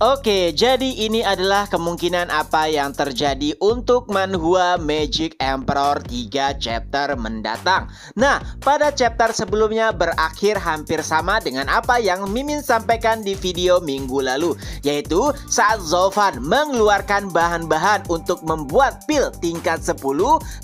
Oke, jadi ini adalah kemungkinan apa yang terjadi untuk manhwa Magic Emperor 3 chapter mendatang. Nah, pada chapter sebelumnya berakhir hampir sama dengan apa yang Mimin sampaikan di video minggu lalu, yaitu saat Zofan mengeluarkan bahan-bahan untuk membuat pil tingkat 10,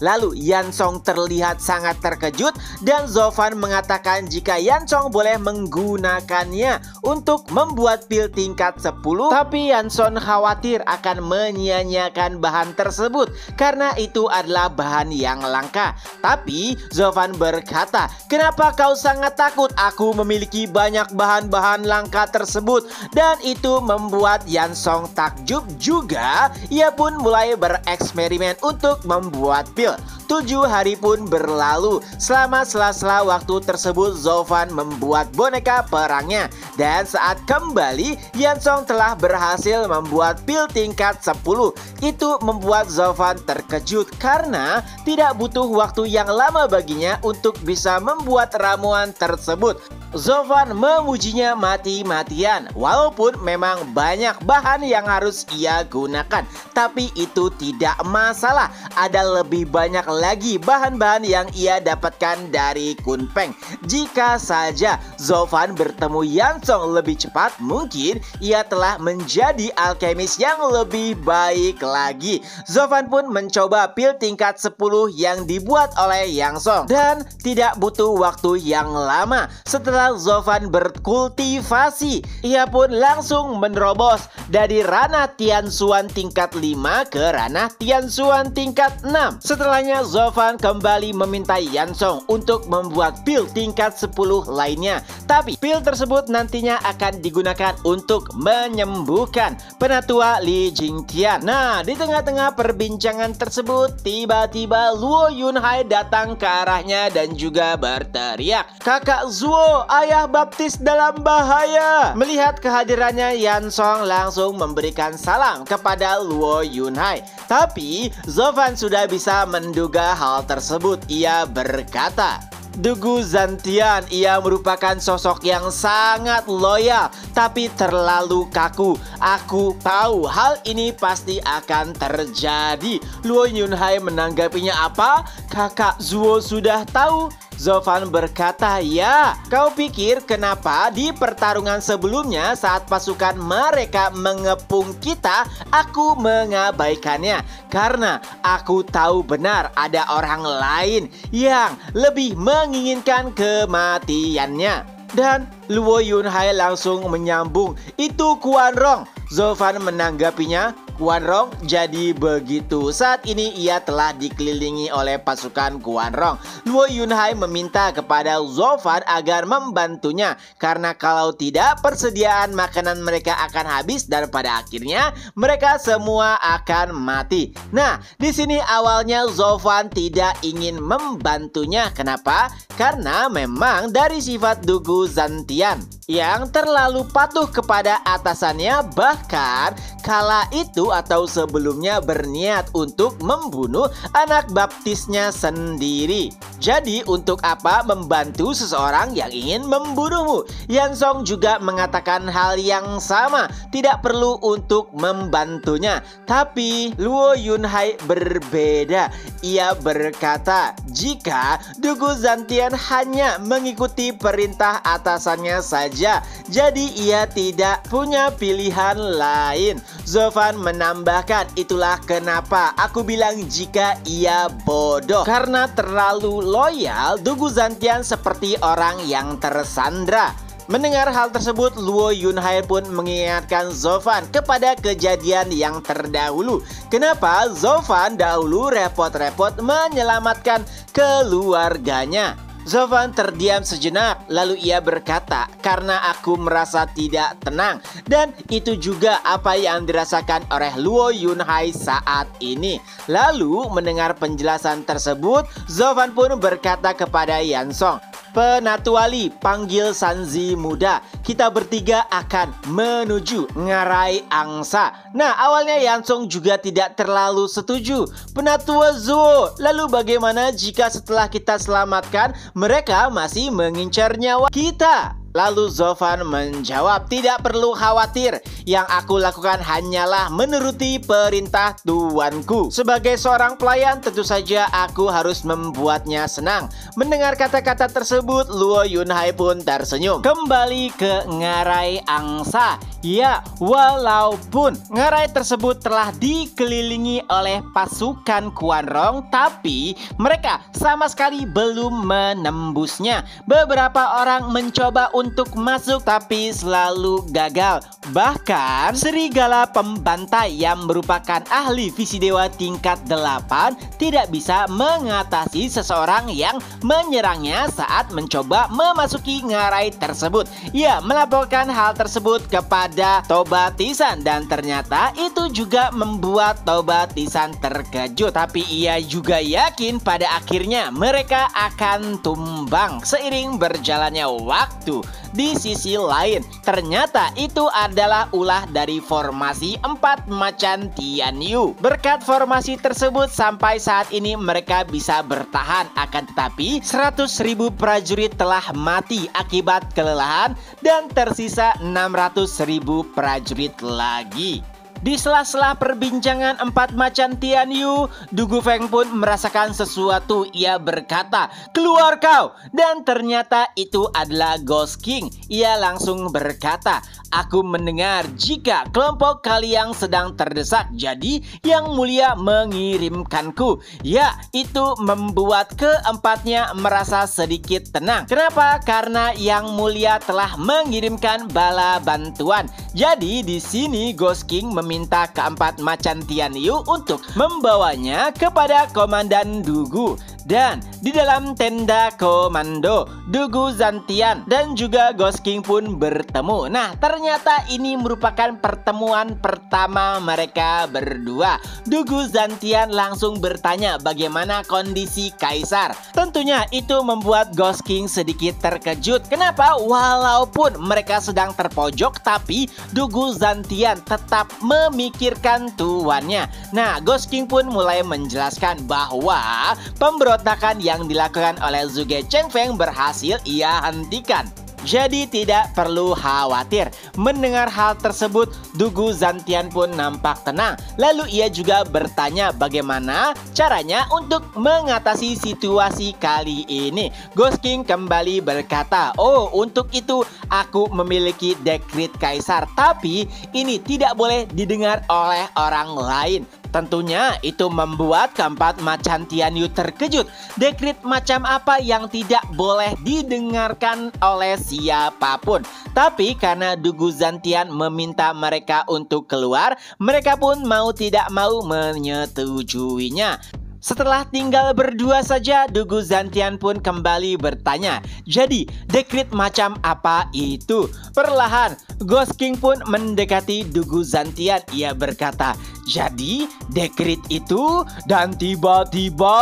lalu Yansong terlihat sangat terkejut dan Zofan mengatakan jika Yansong boleh menggunakannya untuk membuat pil tingkat 10. Tapi Yanson khawatir akan menyia-nyiakan bahan tersebut karena itu adalah bahan yang langka. Tapi Zofan berkata, "Kenapa kau sangat takut? Aku memiliki banyak bahan-bahan langka tersebut." Dan itu membuat Yansong takjub juga. Ia pun mulai bereksperimen untuk membuat pil. 7 hari pun berlalu. Selama sela-sela waktu tersebut Zofan membuat boneka perangnya. Dan saat kembali, Yansong telah berhasil membuat pil tingkat 10. Itu membuat Zofan terkejut karena tidak butuh waktu yang lama baginya untuk bisa membuat ramuan tersebut. Zofan memujinya mati-matian. Walaupun memang banyak bahan yang harus ia gunakan, tapi itu tidak masalah. Ada lebih banyak lagi bahan-bahan yang ia dapatkan dari Kunpeng. Jika saja Zofan bertemu Yansong lebih cepat, mungkin ia telah menjadi alkemis yang lebih baik lagi. Zofan pun mencoba pil tingkat 10 yang dibuat oleh Yansong dan tidak butuh waktu yang lama. Setelah Zofan berkultivasi, ia pun langsung menerobos dari ranah Tianxuan tingkat 5 ke ranah Tianxuan tingkat 6. Setelahnya Zofan kembali meminta Yansong untuk membuat pil tingkat 10 lainnya. Tapi pil tersebut nantinya akan digunakan untuk menyembuhkan penatua Li Jingtian. Nah, di tengah-tengah perbincangan tersebut, tiba-tiba Luo Yunhai datang ke arahnya dan juga berteriak, "Kakak Zuo, ayah baptis dalam bahaya." Melihat kehadirannya, Yansong langsung memberikan salam kepada Luo Yunhai. Tapi Zofan sudah bisa menduga hal tersebut. Ia berkata, "Dugu Zantian, ia merupakan sosok yang sangat loyal, tapi terlalu kaku. Aku tahu hal ini pasti akan terjadi." Luo Yunhai menanggapinya, "Apa? Kakak Zuo sudah tahu?" Zofan berkata, "Ya, kau pikir kenapa di pertarungan sebelumnya saat pasukan mereka mengepung kita, aku mengabaikannya? Karena aku tahu benar ada orang lain yang lebih menginginkan kematiannya." Dan Luo Yunhai langsung menyambung, "Itu Quan Rong." Zofan menanggapinya, "Quan Rong, jadi begitu." Saat ini ia telah dikelilingi oleh pasukan Quan Rong. Luo Yunhai meminta kepada Zofan agar membantunya karena kalau tidak persediaan makanan mereka akan habis dan pada akhirnya mereka semua akan mati. Nah, di sini awalnya Zofan tidak ingin membantunya. Kenapa? Karena memang dari sifat Dugu Zantian yang terlalu patuh kepada atasannya, bahkan kala itu atau sebelumnya berniat untuk membunuh anak baptisnya sendiri. Jadi untuk apa membantu seseorang yang ingin membunuhmu? Yansong juga mengatakan hal yang sama, tidak perlu untuk membantunya. Tapi Luo Yunhai berbeda. Ia berkata, jika Dugu Zantian hanya mengikuti perintah atasannya saja, jadi ia tidak punya pilihan lain. Zofan menambahkan, "Itulah kenapa aku bilang jika ia bodoh. Karena terlalu loyal, Dugu Zantian seperti orang yang tersandra." Mendengar hal tersebut, Luo Yunhai pun mengingatkan Zofan kepada kejadian yang terdahulu. Kenapa Zofan dahulu repot-repot menyelamatkan keluarganya? Zofan terdiam sejenak, lalu ia berkata, "Karena aku merasa tidak tenang." Dan itu juga apa yang dirasakan oleh Luo Yunhai saat ini. Lalu mendengar penjelasan tersebut, Zofan pun berkata kepada Yansong, "Penatua Li, panggil Sanzi muda. Kita bertiga akan menuju Ngarai Angsa." Nah, awalnya Yansong juga tidak terlalu setuju. "Penatua Zuo, lalu bagaimana jika setelah kita selamatkan mereka masih mengincar nyawa kita?" Lalu Zovan menjawab, tidak perlu khawatir. Yang aku lakukan hanyalah menuruti perintah tuanku. Sebagai seorang pelayan, tentu saja aku harus membuatnya senang. Mendengar kata-kata tersebut, Luo Yunhai pun tersenyum. Kembali ke ngarai angsa. Ya, walaupun ngarai tersebut telah dikelilingi oleh pasukan Quan Rong, tapi mereka sama sekali belum menembusnya. Beberapa orang mencoba untuk masuk tapi selalu gagal. Bahkan serigala pembantai yang merupakan ahli visi dewa tingkat 8 tidak bisa mengatasi seseorang yang menyerangnya saat mencoba memasuki ngarai tersebut. Ia melaporkan hal tersebut kepada Toba Tisan dan ternyata itu juga membuat Toba Tisan terkejut. Tapi ia juga yakin pada akhirnya mereka akan tumbang seiring berjalannya waktu. Di sisi lain, ternyata itu adalah ulah dari formasi 4 macan Tianyu. Berkat formasi tersebut sampai saat ini mereka bisa bertahan. Akan tetapi 100.000 prajurit telah mati akibat kelelahan dan tersisa 600.000 prajurit lagi. Di sela-sela perbincangan 4 macan Tianyu, Du Gufeng pun merasakan sesuatu. Ia berkata, "Keluar kau!" Dan ternyata itu adalah Ghost King. Ia langsung berkata, "Aku mendengar jika kelompok kalian sedang terdesak, jadi Yang Mulia mengirimkanku." Ya, itu membuat keempatnya merasa sedikit tenang. Kenapa? Karena Yang Mulia telah mengirimkan bala bantuan. Jadi di sini Ghost King meminta keempat macan Tianyu untuk membawanya kepada Komandan Dugu. Dan di dalam tenda komando, Dugu Zantian dan juga Ghost King pun bertemu. Nah, ternyata ini merupakan pertemuan pertama mereka berdua. Dugu Zantian langsung bertanya bagaimana kondisi Kaisar. Tentunya itu membuat Ghost King sedikit terkejut. Kenapa? Walaupun mereka sedang terpojok, tapi Dugu Zantian tetap memikirkan tuannya. Nah, Ghost King pun mulai menjelaskan bahwa pemberontakan yang dilakukan oleh Zhuge Chengfeng berhasil ia hentikan. Jadi tidak perlu khawatir. Mendengar hal tersebut, Dugu Zantian pun nampak tenang. Lalu ia juga bertanya bagaimana caranya untuk mengatasi situasi kali ini. Ghost King kembali berkata, "Oh, untuk itu aku memiliki dekrit Kaisar, tapi ini tidak boleh didengar oleh orang lain." Tentunya itu membuat keempat macan Tianyu terkejut. Dekrit macam apa yang tidak boleh didengarkan oleh siapapun? Tapi karena Dugu Zantian meminta mereka untuk keluar, mereka pun mau tidak mau menyetujuinya. Setelah tinggal berdua saja, Dugu Zantian pun kembali bertanya, "Jadi, dekrit macam apa itu?" Perlahan, Ghost King pun mendekati Dugu Zantian. Ia berkata, "Jadi, dekrit itu," dan tiba-tiba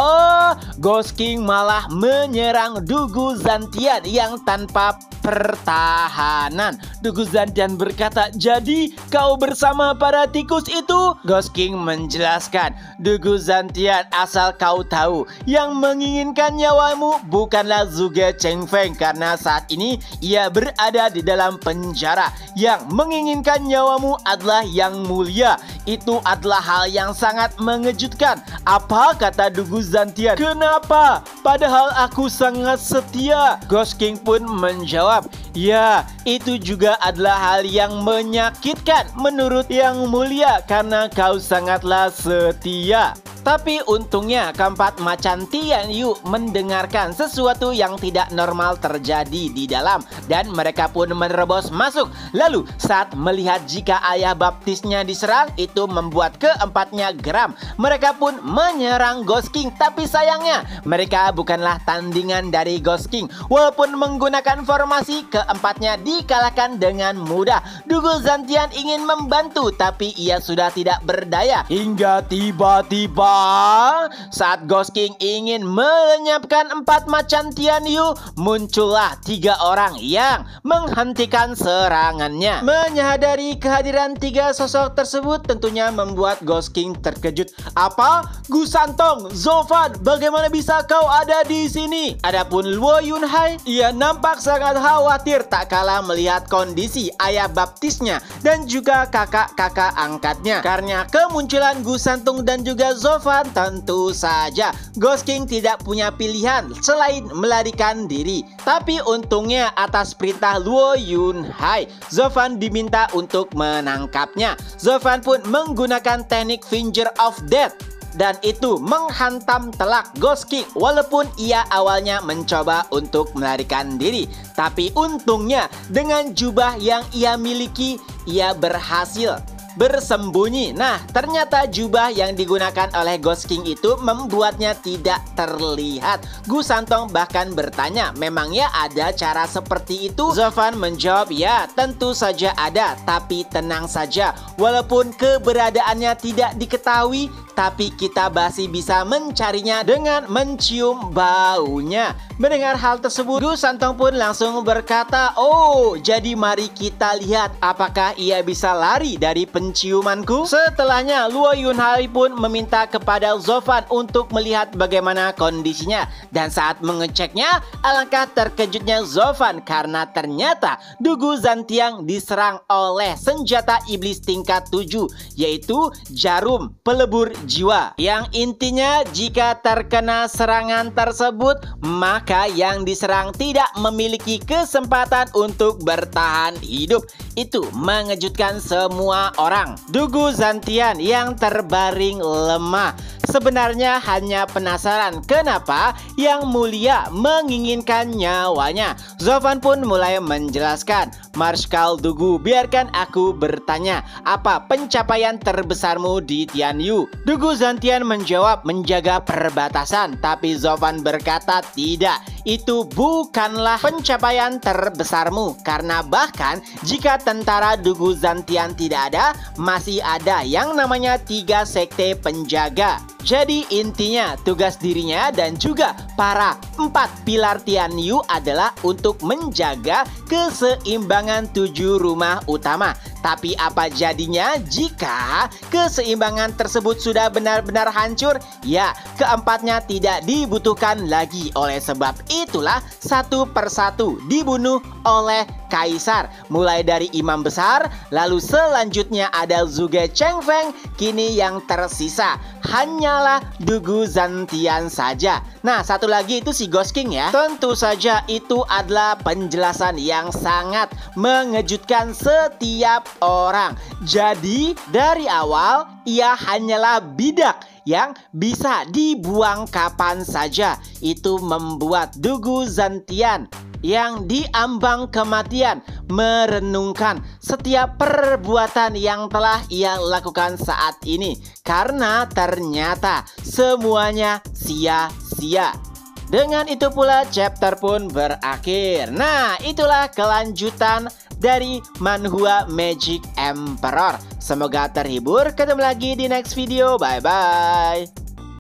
Ghost King malah menyerang Dugu Zantian yang tanpa pertahanan. Dugu Zantian berkata, "Jadi kau bersama para tikus itu?" Ghost King menjelaskan, "Dugu Zantian, asal kau tahu, yang menginginkan nyawamu bukanlah Zhuge Chengfeng karena saat ini ia berada di dalam penjara. Yang menginginkan nyawamu adalah Yang Mulia. Itu adalah hal yang sangat mengejutkan." "Apa?" kata Dugu Zantian. "Kenapa? Padahal aku sangat setia." Ghost King pun menjawab, "Ya, itu juga adalah hal yang menyakitkan menurut Yang Mulia karena kau sangatlah setia." Tapi untungnya keempat macan Tianyu mendengarkan sesuatu yang tidak normal terjadi di dalam dan mereka pun menerobos masuk. Lalu saat melihat jika ayah baptisnya diserang, itu membuat keempatnya geram. Mereka pun menyerang Ghost King, tapi sayangnya mereka bukanlah tandingan dari Ghost King. Walaupun menggunakan formasi, keempatnya dikalahkan dengan mudah. Dugu Zantian ingin membantu, tapi ia sudah tidak berdaya. Hingga tiba-tiba Saat Ghost King ingin melenyapkan 4 macan Tianyu, muncullah 3 orang yang menghentikan serangannya. Menyadari kehadiran 3 sosok tersebut tentunya membuat Ghost King terkejut. Apa? Gu Santong, Zofan, bagaimana bisa kau ada di sini? Adapun Luo Yunhai, ia nampak sangat khawatir tak kalah melihat kondisi ayah baptisnya dan juga kakak-kakak angkatnya. Karena kemunculan Gu Santong dan juga Zofan, tentu saja Ghost King tidak punya pilihan selain melarikan diri. Tapi untungnya atas perintah Luo Yunhai, Zofan diminta untuk menangkapnya. Zofan pun menggunakan teknik Finger of Death, dan itu menghantam telak Ghost King walaupun ia awalnya mencoba untuk melarikan diri. Tapi untungnya dengan jubah yang ia miliki, ia berhasil bersembunyi. Nah, ternyata jubah yang digunakan oleh Ghost King itu membuatnya tidak terlihat. Gu Santong bahkan bertanya, memangnya ada cara seperti itu? Zofan menjawab, ya tentu saja ada, tapi tenang saja. Walaupun keberadaannya tidak diketahui, tapi kita masih bisa mencarinya dengan mencium baunya. Mendengar hal tersebut, Gu Santong pun langsung berkata, oh, jadi mari kita lihat apakah ia bisa lari dari penciumanku. Setelahnya, Luo Yunhai pun meminta kepada Zofan untuk melihat bagaimana kondisinya. Dan saat mengeceknya, alangkah terkejutnya Zofan karena ternyata Dugu Zantiang diserang oleh senjata iblis tingkat 7, yaitu jarum pelebur jiwa. Yang intinya jika terkena serangan tersebut, maka yang diserang tidak memiliki kesempatan untuk bertahan hidup. Itu mengejutkan semua orang. Dugu Zantian yang terbaring lemah sebenarnya hanya penasaran kenapa Yang Mulia menginginkan nyawanya. Zofan pun mulai menjelaskan, Marskal Dugu, biarkan aku bertanya, apa pencapaian terbesarmu di Tianyu? Dugu Zantian menjawab, menjaga perbatasan. Tapi Zofan berkata, tidak, itu bukanlah pencapaian terbesarmu. Karena bahkan jika tentara Dugu Zantian tidak ada, masih ada yang namanya 3 sekte penjaga. Jadi intinya tugas dirinya dan juga para 4 pilar Tianyu adalah untuk menjaga keseimbangan 7 rumah utama. Tapi apa jadinya jika keseimbangan tersebut sudah benar-benar hancur? Ya, keempatnya tidak dibutuhkan lagi. Oleh sebab itulah satu persatu dibunuh oleh kaisar. Mulai dari imam besar, lalu selanjutnya ada Zhuge Chengfeng. Kini yang tersisa hanyalah Dugu Zantian saja. Nah, satu lagi itu si Ghost King ya. Tentu saja itu adalah penjelasan yang sangat mengejutkan setiap orang. Jadi dari awal ia hanyalah bidak yang bisa dibuang kapan saja. Itu membuat Dugu Zantian yang diambang kematian merenungkan setiap perbuatan yang telah ia lakukan saat ini, karena ternyata semuanya sia-sia. Dengan itu pula chapter pun berakhir. Nah, itulah kelanjutan dari manhwa Magic Emperor. Semoga terhibur. Ketemu lagi di next video. Bye bye.